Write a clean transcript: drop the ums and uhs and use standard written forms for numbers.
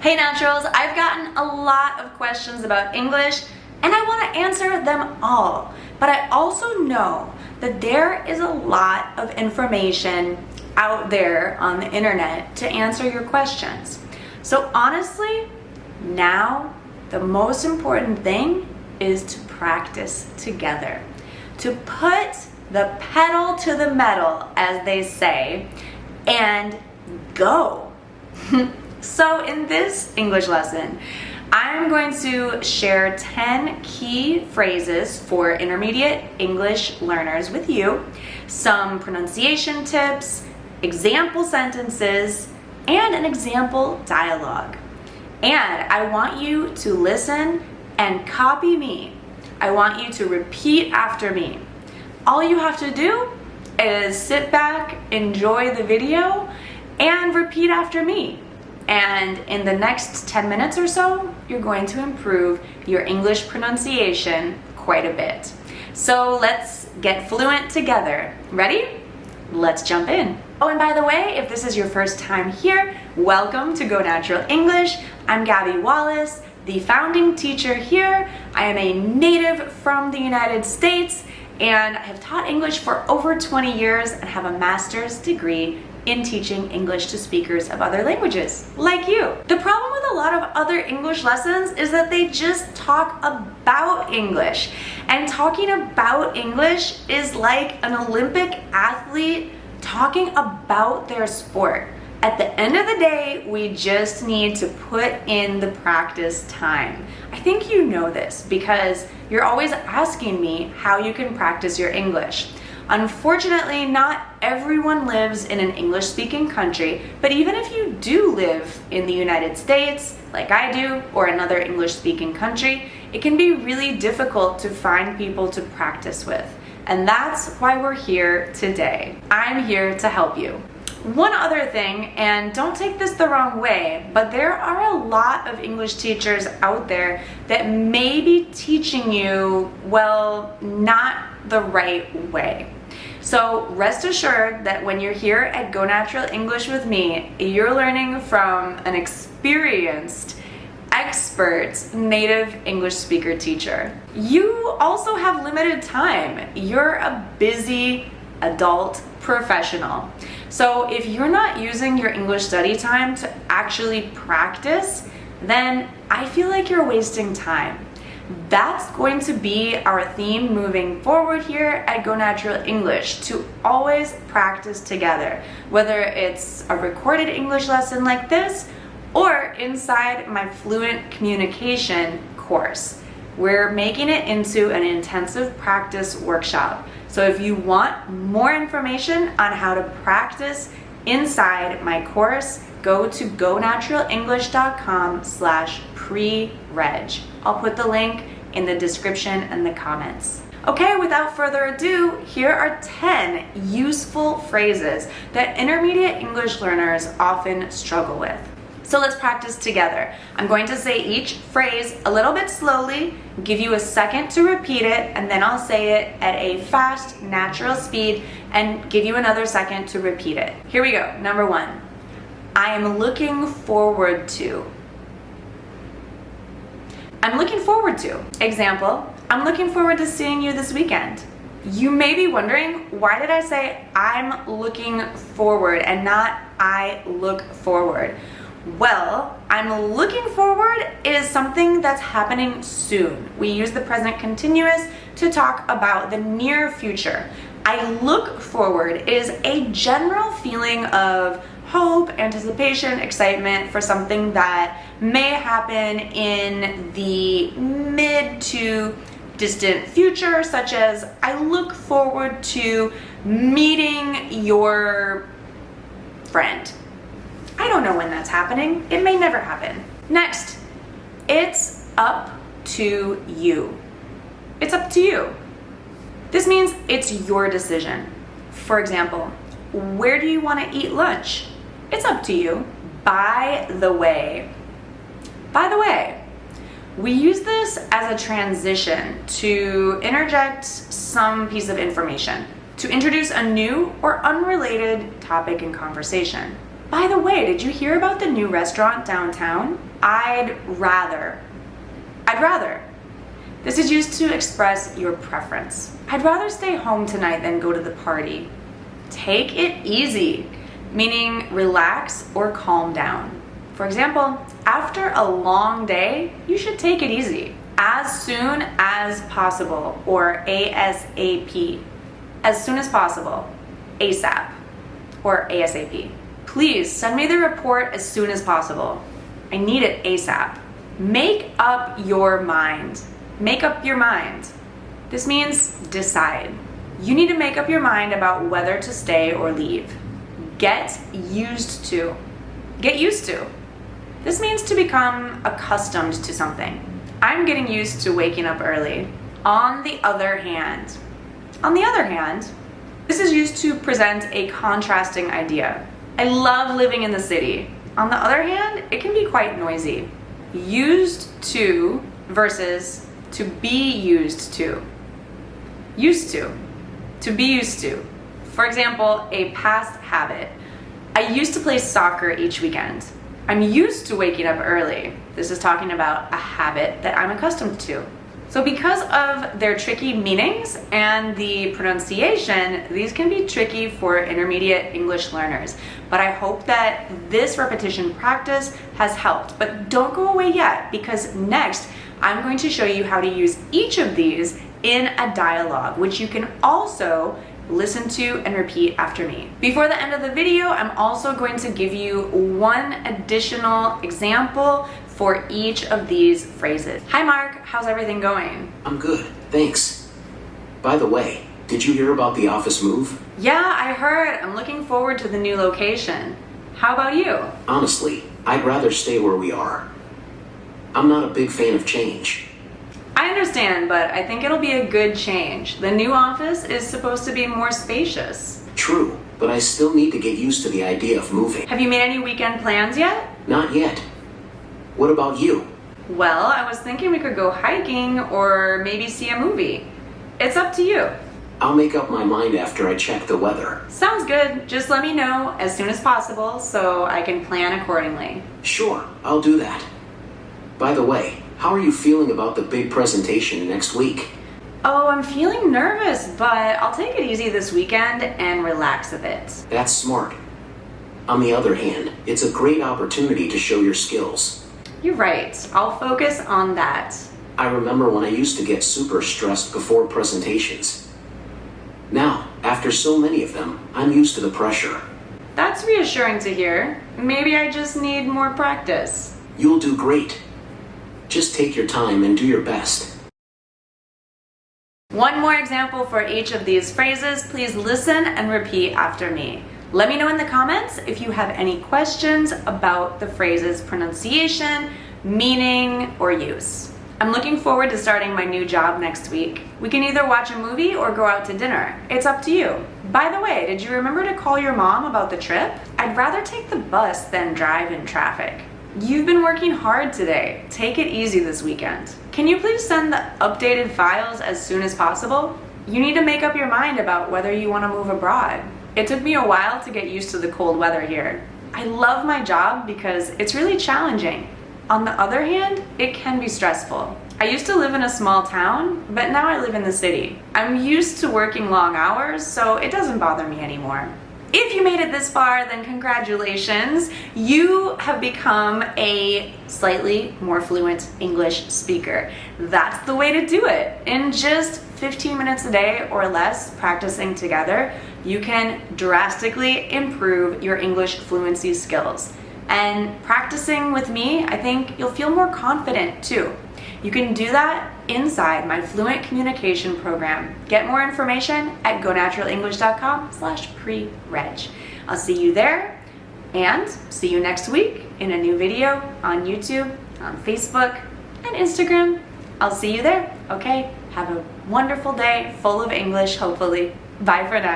Hey Naturals, I've gotten a lot of questions about English and I want to answer them all. But I also know that there is a lot of information out there on the internet to answer your questions. So honestly, now the most important thing is to practice together. To put the pedal to the metal, as they say, and go. So in this English lesson, I'm going to share 10 key phrases for intermediate English learners with you, some pronunciation tips, example sentences, and an example dialogue. And I want you to listen and copy me. I want you to repeat after me. All you have to do is sit back, enjoy the video, and repeat after me. And in the next 10 minutes or so, you're going to improve your English pronunciation quite a bit. So let's get fluent together. Ready? Let's jump in. Oh, and by the way, if this is your first time here, welcome to Go Natural English. I'm Gabby Wallace, the founding teacher here. I am a native from the United States, and I have taught English for over 20 years and have a master's degree in teaching English to speakers of other languages, like you. The problem with a lot of other English lessons is that they just talk about English. And talking about English is like an Olympic athlete talking about their sport. At the end of the day, we just need to put in the practice time. I think you know this because you're always asking me how you can practice your English. Unfortunately, not everyone lives in an English-speaking country, but even if you do live in the United States, like I do, or another English-speaking country, it can be really difficult to find people to practice with. And that's why we're here today. I'm here to help you. One other thing, and don't take this the wrong way, but there are a lot of English teachers out there that may be teaching you, well, not the right way. So rest assured that when you're here at Go Natural English with me, you're learning from an experienced, expert native English speaker teacher. You also have limited time. You're a busy adult professional. So if you're not using your English study time to actually practice, then I feel like you're wasting time. That's going to be our theme moving forward here at Go Natural English, to always practice together, whether it's a recorded English lesson like this or inside my Fluent Communication course. We're making it into an intensive practice workshop. So if you want more information on how to practice inside my course, go to gonaturaleNglish.com/pre-reg. I'll put the link in the description and the comments. Okay, without further ado, here are 10 useful phrases that intermediate English learners often struggle with. So let's practice together. I'm going to say each phrase a little bit slowly, give you a second to repeat it, and then I'll say it at a fast, natural speed and give you another second to repeat it. Here we go. Number 1. I am looking forward to. I'm looking forward to. Example, I'm looking forward to seeing you this weekend. You may be wondering, why did I say I'm looking forward and not I look forward? Well, I'm looking forward is something that's happening soon. We use the present continuous to talk about the near future. I look forward is a general feeling of hope, anticipation, excitement for something that may happen in the mid to distant future, such as I look forward to meeting your friend. I don't know when that's happening. It may never happen. Next, it's up to you. It's up to you. This means it's your decision. For example, where do you want to eat lunch? It's up to you. By the way. By the way, we use this as a transition to interject some piece of information, to introduce a new or unrelated topic in conversation. By the way, did you hear about the new restaurant downtown? I'd rather. This is used to express your preference. I'd rather stay home tonight than go to the party. Take it easy, meaning relax or calm down. For example, after a long day, you should take it easy. As soon as possible, or ASAP. As soon as possible, ASAP, or ASAP. Please send me the report as soon as possible. I need it ASAP. Make up your mind. Make up your mind. This means decide. You need to make up your mind about whether to stay or leave. Get used to. Get used to. This means to become accustomed to something. I'm getting used to waking up early. On the other hand, this is used to present a contrasting idea. I love living in the city. On the other hand, it can be quite noisy. Used to versus to be used to. Used to. To be used to. For example, a past habit. I used to play soccer each weekend. I'm used to waking up early. This is talking about a habit that I'm accustomed to. So because of their tricky meanings and the pronunciation, these can be tricky for intermediate English learners. But I hope that this repetition practice has helped. But don't go away yet, because next I'm going to show you how to use each of these in a dialogue, which you can also listen to and repeat after me. Before the end of the video, I'm also going to give you one additional example for each of these phrases. Hi Mark, how's everything going? I'm good, thanks. By the way, did you hear about the office move? Yeah, I heard. I'm looking forward to the new location. How about you? Honestly, I'd rather stay where we are. I'm not a big fan of change. I understand, but I think it'll be a good change. The new office is supposed to be more spacious. True, but I still need to get used to the idea of moving. Have you made any weekend plans yet? Not yet. What about you? Well, I was thinking we could go hiking or maybe see a movie. It's up to you. I'll make up my mind after I check the weather. Sounds good. Just let me know as soon as possible so I can plan accordingly. Sure, I'll do that. By the way, how are you feeling about the big presentation next week? Oh, I'm feeling nervous, but I'll take it easy this weekend and relax a bit. That's smart. On the other hand, it's a great opportunity to show your skills. You're right. I'll focus on that. I remember when I used to get super stressed before presentations. Now, after so many of them, I'm used to the pressure. That's reassuring to hear. Maybe I just need more practice. You'll do great. Just take your time and do your best. One more example for each of these phrases. Please listen and repeat after me. Let me know in the comments if you have any questions about the phrase's pronunciation, meaning, or use. I'm looking forward to starting my new job next week. We can either watch a movie or go out to dinner. It's up to you. By the way, did you remember to call your mom about the trip? I'd rather take the bus than drive in traffic. You've been working hard today. Take it easy this weekend. Can you please send the updated files as soon as possible? You need to make up your mind about whether you want to move abroad. It took me a while to get used to the cold weather here. I love my job because it's really challenging. On the other hand, it can be stressful. I used to live in a small town, but now I live in the city. I'm used to working long hours, so it doesn't bother me anymore. If you made it this far, then congratulations. You have become a slightly more fluent English speaker. That's the way to do it. In just 15 minutes a day or less practicing together, you can drastically improve your English fluency skills. And practicing with me, I think you'll feel more confident too. You can do that inside my Fluent Communication program. Get more information at gonaturalenglish.com/pre-reg. I'll see you there and see you next week in a new video on YouTube, on Facebook, and Instagram. I'll see you there. Okay, have a wonderful day full of English, hopefully. Bye for now.